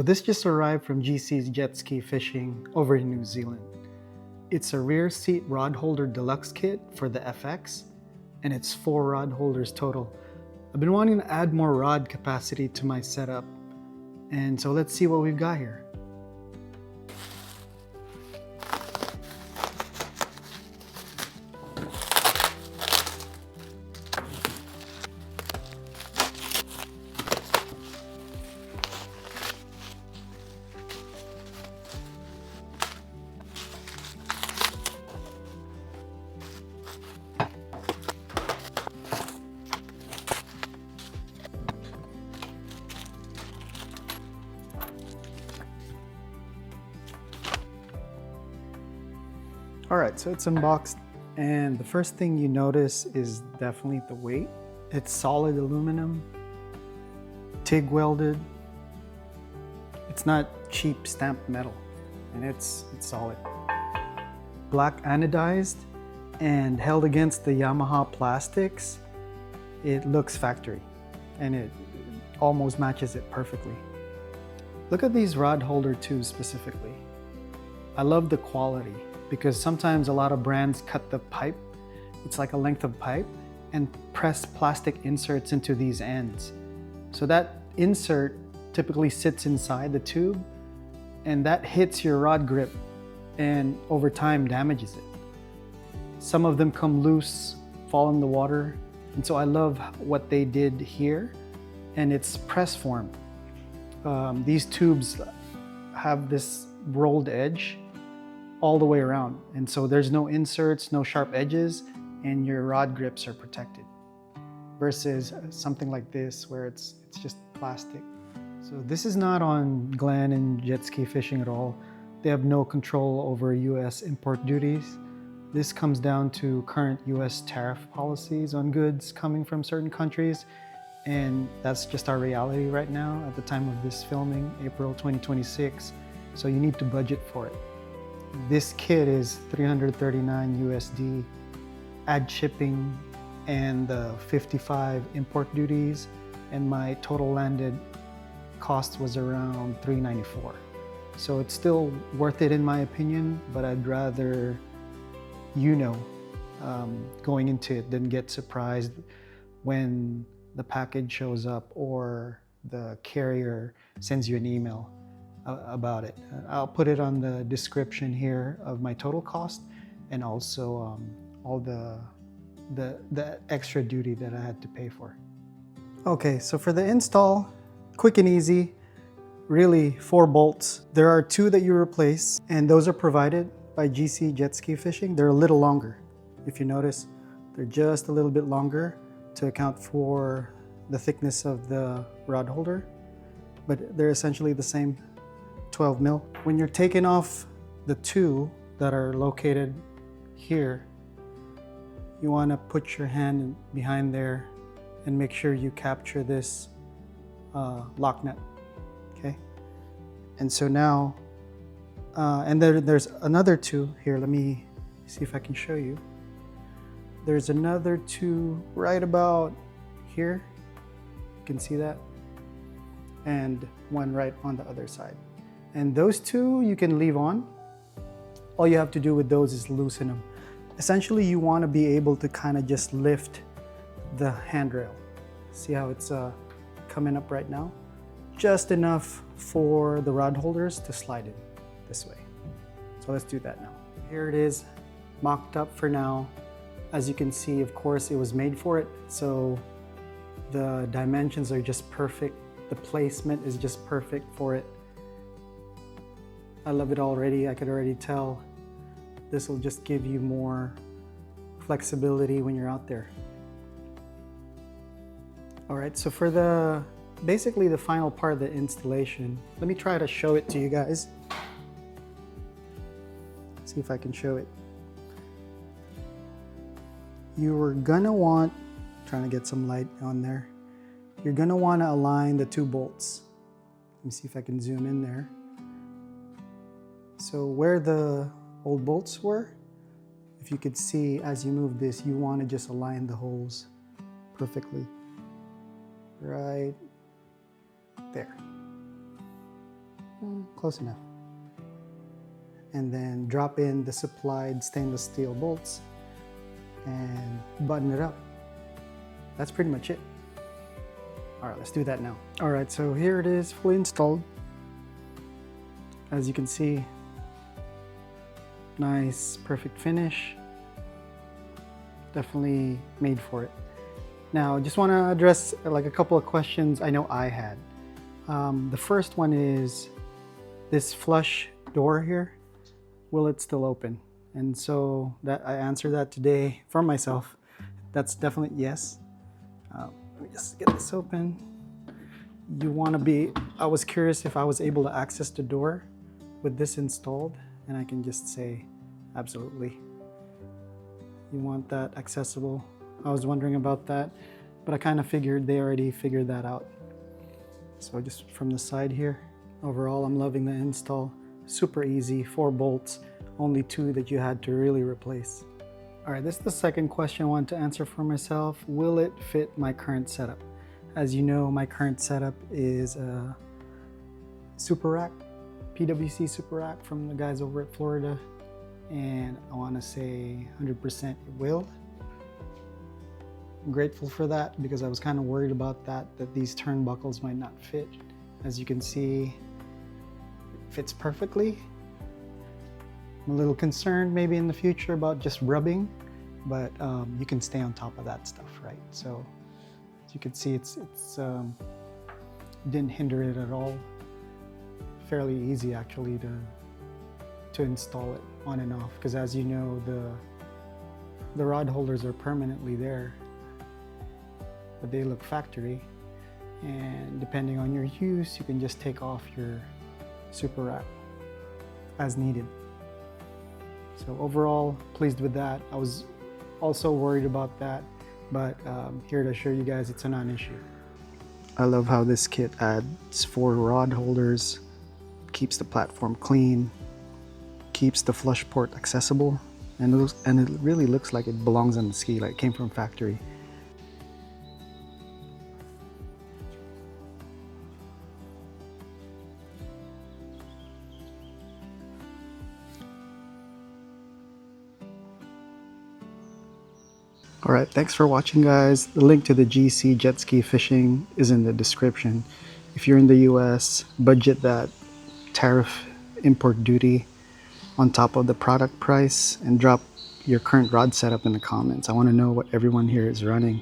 So this just arrived from GC's Jetski Fishing over in New Zealand. It's a rear seat rod holder deluxe kit for the FX, and it's 4 rod holders total. I've been wanting to add more rod capacity to my setup, and so let's see what we've got here. Alright, so it's unboxed, and the first thing you notice is definitely the weight. It's solid aluminum, TIG welded. It's not cheap stamped metal, and it's solid. Black anodized and held against the Yamaha plastics. It looks factory, and it almost matches it perfectly. Look at these rod holder tubes specifically. I love the quality, because sometimes a lot of brands cut the pipe, it's like a length of pipe, and press plastic inserts into these ends. So that insert typically sits inside the tube, and that hits your rod grip and over time damages it. Some of them come loose, fall in the water, and so I love what they did here, and it's press form. These tubes have this rolled edge all the way around, and so there's no inserts, no sharp edges, and your rod grips are protected, versus something like this where it's just plastic. So this is not on Glenn and Jetski Fishing at all. They have no control over US import duties. This comes down to current US tariff policies on goods coming from certain countries, and that's just our reality right now at the time of this filming, April 2026. So you need to budget for it. This kit is $339 USD, add shipping and the 55 import duties, and my total landed cost was around $394. So it's still worth it in my opinion, but I'd rather going into it than get surprised when the package shows up or the carrier sends you an email about it. I'll put it on the description here of my total cost, and also all the extra duty that I had to pay for. Okay, so for the install, quick and easy, really 4 bolts. There are 2 that you replace, and those are provided by GC Jetski Fishing. They're a little longer. If you notice, they're just a little bit longer to account for the thickness of the rod holder, but they're essentially the same 12 mil. When you're taking off the 2 that are located here, you want to put your hand behind there and make sure you capture this lock nut, okay? And so now, and there's another 2 here. Let me see if I can show you. There's another 2 right about here. You can see that, and one right on the other side. And those 2 you can leave on. All you have to do with those is loosen them. Essentially, you want to be able to kind of just lift the handrail. See how it's coming up right now? Just enough for the rod holders to slide in this way. So let's do that now. Here it is, mocked up for now. As you can see, of course, it was made for it. So the dimensions are just perfect. The placement is just perfect for it. I love it already. I could already tell this will just give you more flexibility when you're out there. All right, so for basically the final part of the installation, let me try to show it to you guys. See if I can show it. You are gonna want, trying to get some light on there, you're gonna want to align the 2 bolts. Let me see if I can zoom in there. So where the old bolts were, if you could see as you move this, you want to just align the holes perfectly. Right there. Close enough. And then drop in the supplied stainless steel bolts and button it up. That's pretty much it. All right, let's do that now. All right, so here it is, fully installed. As you can see, nice, perfect finish. Definitely made for it. Now, I just want to address like a couple of questions I know I had. The first one is this flush door here, will it still open? And so that I answered that today for myself. That's definitely yes. Let me just get this open. You want to be, I was curious if I was able to access the door with this installed, and I can just say absolutely. You want that accessible. I was wondering about that, but I kind of figured they already figured that out. So just from the side here, overall I'm loving the install. Super easy, 4 bolts, only 2 that you had to really replace. All right, this is the second question I wanted to answer for myself. Will it fit my current setup? As you know, my current setup is a super rack, PWC super rack from the guys over at Florida. And I want to say 100% it will. I'm grateful for that because I was kind of worried about that these turnbuckles might not fit. As you can see, it fits perfectly. I'm a little concerned maybe in the future about just rubbing, but you can stay on top of that stuff, right? So as you can see, it's didn't hinder it at all. Fairly easy actually to install it on and off, because as you know, the rod holders are permanently there, but they look factory, and depending on your use, you can just take off your super rack as needed. So overall, pleased with that. I was also worried about that, but here to assure you guys it's a non-issue. I love how this kit adds 4 rod holders, keeps the platform clean, keeps the flush port accessible, and it really looks like it belongs on the ski, like it came from factory. All right, thanks for watching, guys. The link to the GC Jetski Fishing is in the description. If you're in the US, budget that tariff import duty on top of the product price and drop your current rod setup in the comments. I want to know what everyone here is running.